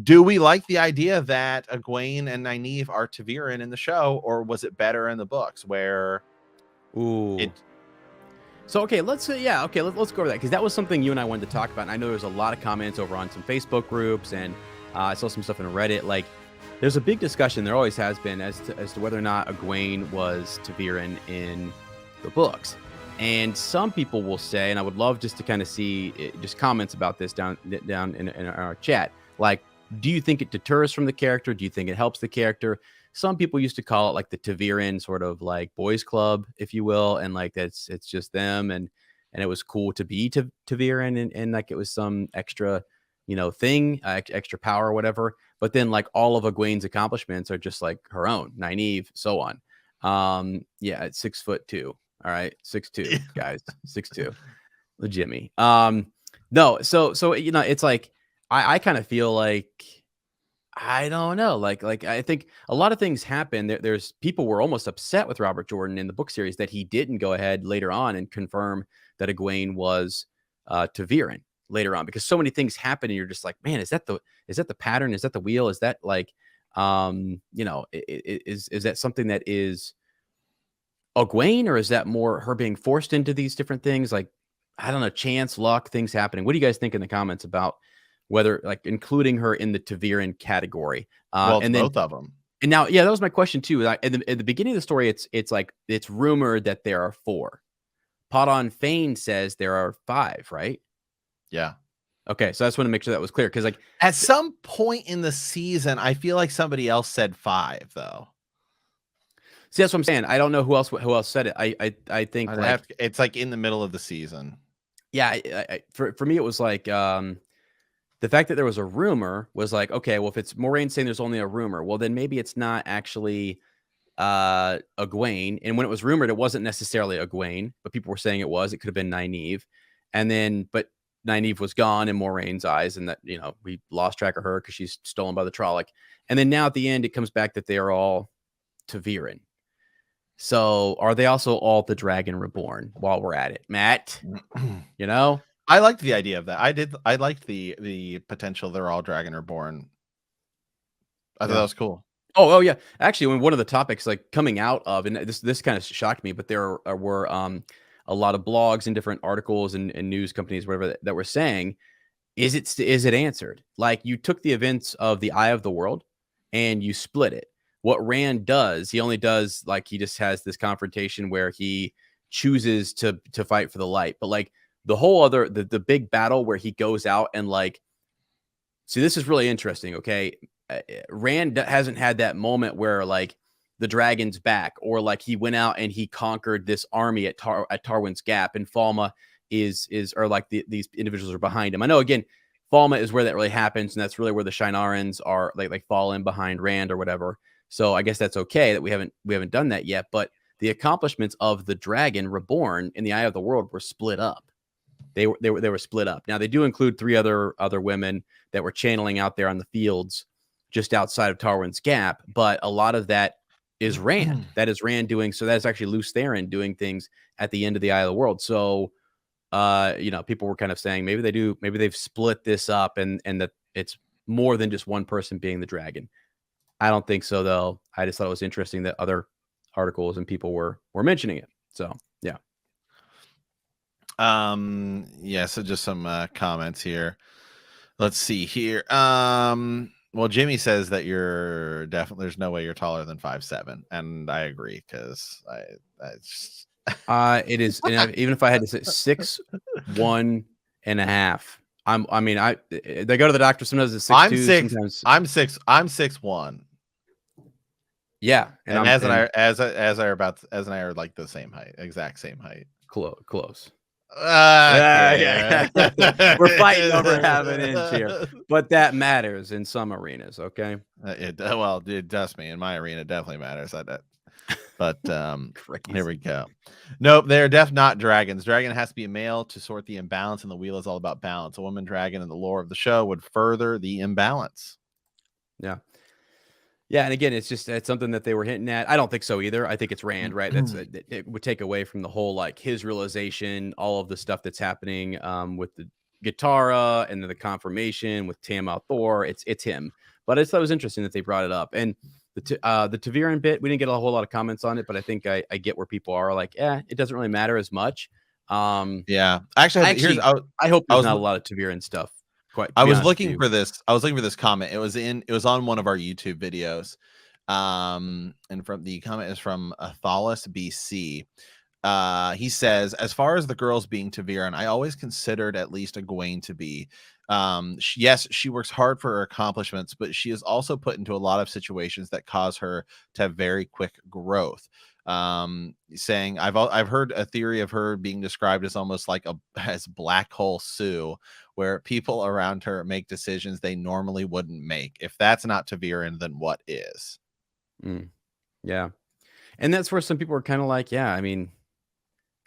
Do we like the idea that Egwene and Nynaeve are Ta'veren in the show, or was it better in the books where Ooh. it? So, okay, let's go over that, because that was something you and I wanted to talk about. And I know there's a lot of comments over on some Facebook groups, and I saw some stuff in Reddit. Like, there's a big discussion, there always has been, as to whether or not Egwene was Ta'veren in the books. And some people will say, and I would love just to kind of see just comments about this down in our chat. Like, do you think it deters from the character? Do you think it helps the character? Some people used to call it like the Ta'veren sort of like boys club, if you will, and like it's just them, and it was cool to be Ta'veren, and like it was some extra, thing, extra power or whatever. But then like all of Egwene's accomplishments are just like her own, Nynaeve, so on. Yeah, it's 6'2". All right, 6'2", guys, 6'2", Jimmy. No, so it's like I kind of feel like, I don't know. Like I think a lot of things happen. There's people were almost upset with Robert Jordan in the book series that he didn't go ahead later on and confirm that Egwene was Ta'veren later on, because so many things happen and you're just like, man, is that the pattern? Is that the wheel? Is that like, is that something that is Egwene, or is that more her being forced into these different things? Like, I don't know, chance, luck, things happening. What do you guys think in the comments about whether like including her in the Ta'veren category? Well, it's And then, both of them. and now, yeah, that was my question too. Like, at the beginning of the story, it's like it's rumored that there are 4. Podon Fane says there are 5, right? Yeah. Okay, so I just want to make sure that was clear, because like At some point in the season, I feel like somebody else said 5 though. see, that's what I'm saying. I don't know who else said it. I think like it's like in the middle of the season. Yeah, for me it was like the fact that there was a rumor was like, okay, well, if it's Moraine saying there's only a rumor, well, then maybe it's not actually Egwene. And when it was rumored, it wasn't necessarily Egwene, but people were saying it was. It could have been Nynaeve. And then, but Nynaeve was gone in Moraine's eyes, and that, we lost track of her because she's stolen by the Trolloc. And then now at the end, it comes back that they are all Ta'veren. So are they also all the Dragon Reborn while we're at it, Matt? I liked the idea of that. I liked the potential they're all Dragon Reborn. I thought that was cool. Oh yeah. Actually, when one of the topics like coming out of, and this kind of shocked me, but there were a lot of blogs and different articles and news companies, whatever, that were saying, is it answered? Like, you took the events of the Eye of the World and you split it. What Rand does, he only does, like, he just has this confrontation where he chooses to fight for the light. But like the whole other, the big battle where he goes out and like, see, this is really interesting. Okay. Rand hasn't had that moment where like the dragon's back, or like he went out and he conquered this army at Tarwin's Gap, and Falma or like these individuals are behind him. I know, again, Falma is where that really happens, and that's really where the Shienarans are like fall in behind Rand or whatever. So I guess that's okay that we haven't done that yet. But the accomplishments of the Dragon Reborn in the Eye of the World were split up. They were split up. Now they do include 3 other women that were channeling out there on the fields just outside of Tarwin's Gap, but a lot of that is Rand. That is Rand doing. So that's actually Lews Therin doing things at the end of the Eye of the World. So, people were kind of saying maybe they've split this up, and that it's more than just one person being the dragon. I don't think so, though. I just thought it was interesting that other articles and people were mentioning it. So, yeah. Yeah. So just some comments here. Let's see here. Well, Jimmy says that you're definitely, there's no way you're taller than 5'7", and I agree, because it is, and even if I had to say 6'1.5", they go to the doctor sometimes at 6'2", sometimes I'm 6'1". Yeah, and as I are like the same height, exact same height. Close. Yeah. We're fighting over half an inch here, but that matters in some arenas. Okay. It does me in my arena. It definitely matters. But here we go. Nope, they're not dragons. Dragon has to be a male to sort the imbalance, and the wheel is all about balance. A woman dragon in the lore of the show would further the imbalance. Yeah. Yeah, and again, it's something that they were hinting at. I don't think so either. I think it's Rand, right? It would take away from the whole, like, his realization, all of the stuff that's happening with Guitarra, and then the confirmation with Tiamat Thor. It's him. But I thought it was interesting that they brought it up. And the Ta'veren bit, we didn't get a whole lot of comments on it, but I think I get where people are like, it doesn't really matter as much. Yeah, actually, I hope I there's was not a lot of Ta'veren stuff. I was looking for this. I was looking for this comment. It was on one of our YouTube videos. And from the comment is from Athalis BC. He says, as far as the girls being Ta'veren, I always considered at least Egwene to be. Yes, she works hard for her accomplishments, but she is also put into a lot of situations that cause her to have very quick growth. Saying I've heard a theory of her being described as almost like as black hole Sue, where people around her make decisions they normally wouldn't make. If that's not Ta'veren, then what is? Yeah, and that's where some people are kind of like, I mean,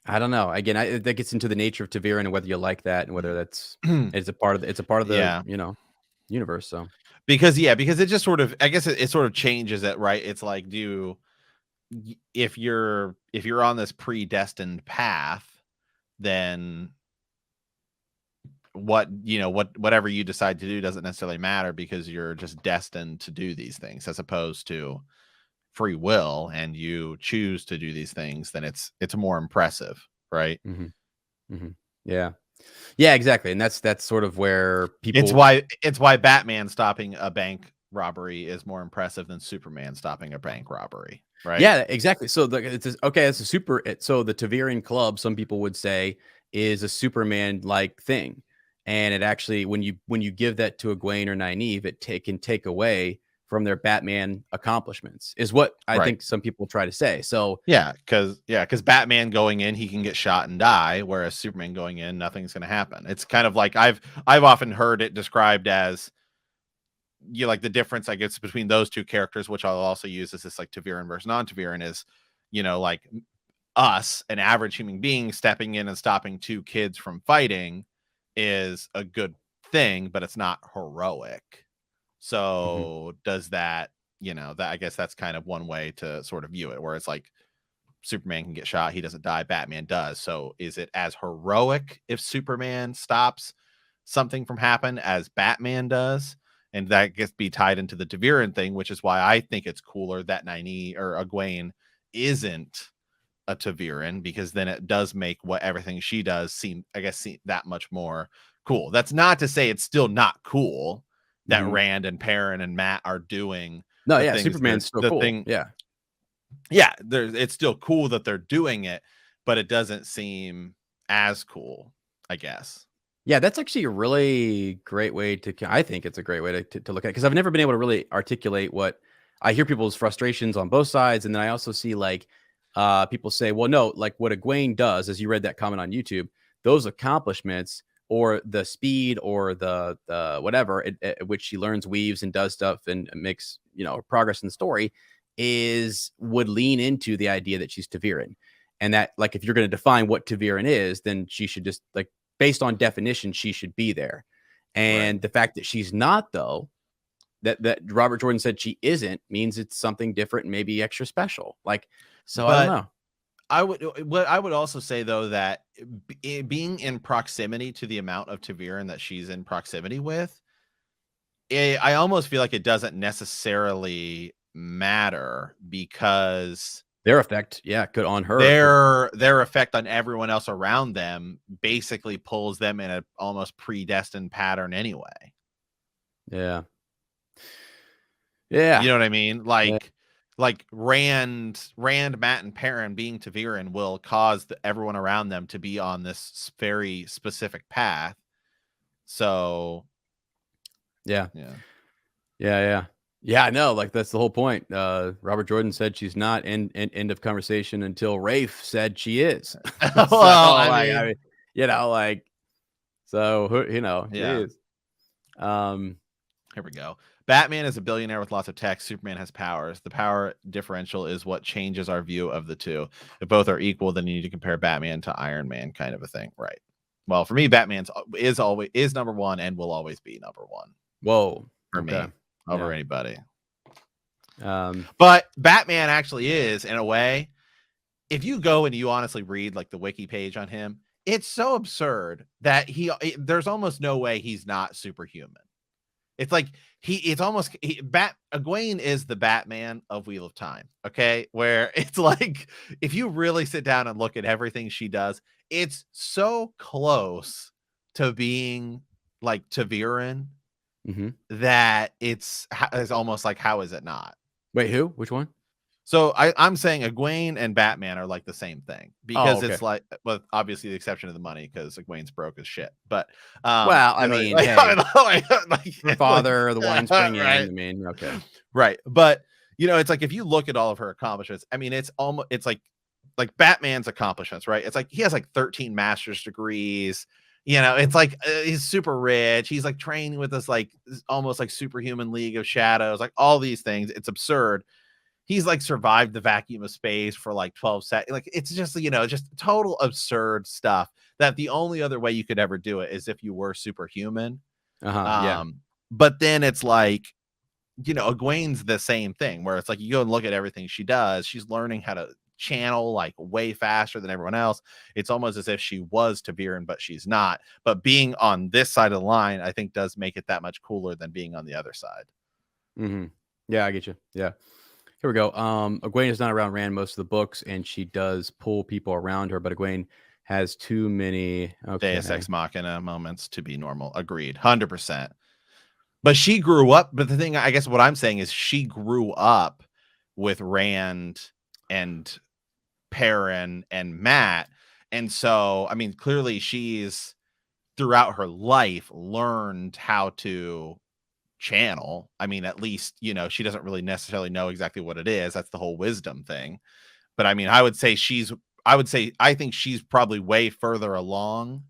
I don't know. Again, that gets into the nature of Ta'veren and whether you like that and whether that's it's a part of the universe. So because it just sort of, I guess it sort of changes it, right? It's like, if you're on this predestined path, then whatever you decide to do doesn't necessarily matter because you're just destined to do these things, as opposed to free will and you choose to do these things, then it's more impressive, right? Yeah, exactly. And that's sort of where people, it's why Batman stopping a bank robbery is more impressive than Superman stopping a bank robbery, right? Yeah, exactly. So it's so the Ta'veren Club, some people would say, is a Superman like thing, and it actually, when you give that to Egwene or Nynaeve, it can take away from their Batman accomplishments, is what I think some people try to say. So because Batman going in, he can get shot and die, whereas Superman going in, nothing's going to happen. It's kind of like I've often heard it described as, like the difference, I guess, between those two characters, which I'll also use as this like Ta'veren versus non-Ta'veren, is, like us, an average human being, stepping in and stopping two kids from fighting is a good thing, but it's not heroic. So does that, that, I guess that's kind of one way to sort of view it, where it's like Superman can get shot, he doesn't die, Batman does. So is it as heroic if Superman stops something from happen as Batman does? And that gets be tied into the Ta'veren thing, which is why I think it's cooler that Nynaeve or Egwene isn't a Ta'veren, because then it does make everything she does seem that much more cool. That's not to say it's still not cool that Rand and Perrin and Matt are doing. No, yeah, Superman's still cool. It's still cool that they're doing it, but it doesn't seem as cool, I guess. Yeah, that's actually a really great way I think it's a great way to look at it, because I've never been able to really articulate what I hear people's frustrations on both sides. And then I also see like people say, well, no, like what Egwene does, as you read that comment on YouTube, those accomplishments or the speed or the whatever at which she learns, weaves, and does stuff and makes progress in the story would lean into the idea that she's Ta'veren, and that, like, if you're going to define what Ta'veren is, then she should just, like, based on definition, she should be there. And the fact that she's not, though, that Robert Jordan said she isn't, means it's something different, maybe extra special. Like, so I don't know. I would also say, though, that being in proximity to the amount of Ta'veren that she's in proximity with, I almost feel like it doesn't necessarily matter, because their effect, could on her. Their effect on everyone else around them basically pulls them in a almost predestined pattern anyway. Yeah. You know what I mean? Like Rand, Matt, and Perrin being Ta'veren will cause everyone around them to be on this very specific path. So, yeah, I know. Like, that's the whole point. Robert Jordan said she's not. End of conversation until Rafe said she is. Well, so, I mean, so She is. Here we go. Batman is a billionaire with lots of tech. Superman has powers. The power differential is what changes our view of the two. If both are equal, then you need to compare Batman to Iron Man, kind of a thing, right? Well, for me, Batman is number one and will always be number one. Whoa, for me, over anybody. But Batman actually is, in a way, if you go and you honestly read like the wiki page on him, it's so absurd that there's almost no way he's not superhuman. It's like Egwene is the Batman of Wheel of Time, okay? Where it's like, if you really sit down and look at everything she does, it's so close to being like Ta'veren that it's almost like, how is it not? Wait, who? Which one? So I'm saying Egwene and Batman are like the same thing, because it's like, well, obviously the exception of the money, because Egwene's broke as shit. But well, I mean, hey, her father, the wine spring, right? I mean, okay, right. But it's like, if you look at all of her accomplishments, I mean, it's like Batman's accomplishments, right? It's like he has like 13 master's degrees. It's like he's super rich. He's like training with this like almost like superhuman League of Shadows, like all these things. It's absurd. He's like survived the vacuum of space for like 12 seconds. Like, it's just, just total absurd stuff that the only other way you could ever do it is if you were superhuman. Yeah. But then it's like, Egwene's the same thing, where it's like, you go and look at everything she does. She's learning how to channel like way faster than everyone else. It's almost as if she was Ta'veren, but she's not. But being on this side of the line, I think, does make it that much cooler than being on the other side. Yeah, I get you. Yeah. Here we go. Egwene is not around Rand most of the books, and she does pull people around her, but Egwene has too many Deus Ex Machina moments to be normal. Agreed. 100%. But she grew up. But the thing, I guess what I'm saying is, she grew up with Rand and Perrin and Matt. And so, I mean, clearly she's throughout her life learned how to channel. I mean, at least, she doesn't really necessarily know exactly what it is. That's the whole wisdom thing. But I mean, I think she's probably way further along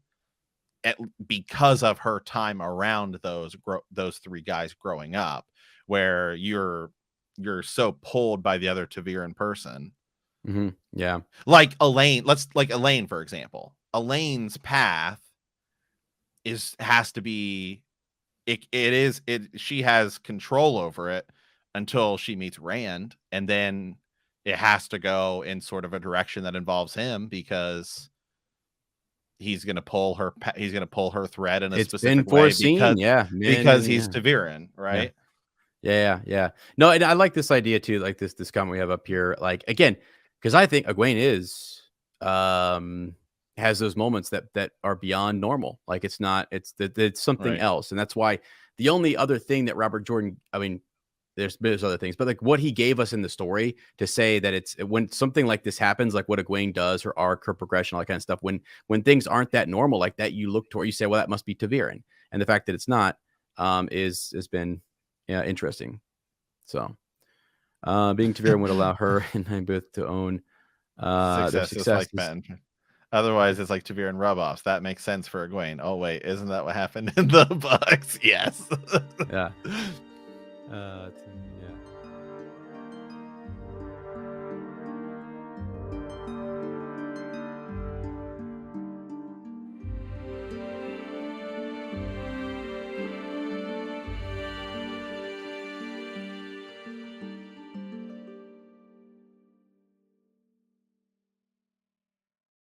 because of her time around those three guys growing up, where you're so pulled by the other Ta'veren person. Yeah. Like Elaine, Elaine, for example. Elaine's path has to be, she has control over it until she meets Rand, and then it has to go in sort of a direction that involves him, because he's going to pull her thread in a specific way, because he's Ta'veren, right? Yeah. No, and I like this idea too, like this comment we have up here, like, again, because I think Egwene is has those moments that are beyond normal. Like, it's something else. And that's why the only other thing that Robert Jordan, I mean, there's other things, but like what he gave us in the story to say that it's when something like this happens, like what Egwene does, her arc, her progression, all that kind of stuff, when things aren't that normal like that, you look toward, you say, well, that must be Ta'veren. And the fact that it's not has been interesting. So being Ta'veren would allow her and Nightbooth to own their success. Otherwise, it's like Ta'veren rub-offs. That makes sense for Egwene. Oh, wait, isn't that what happened in the books? Yes. Yeah.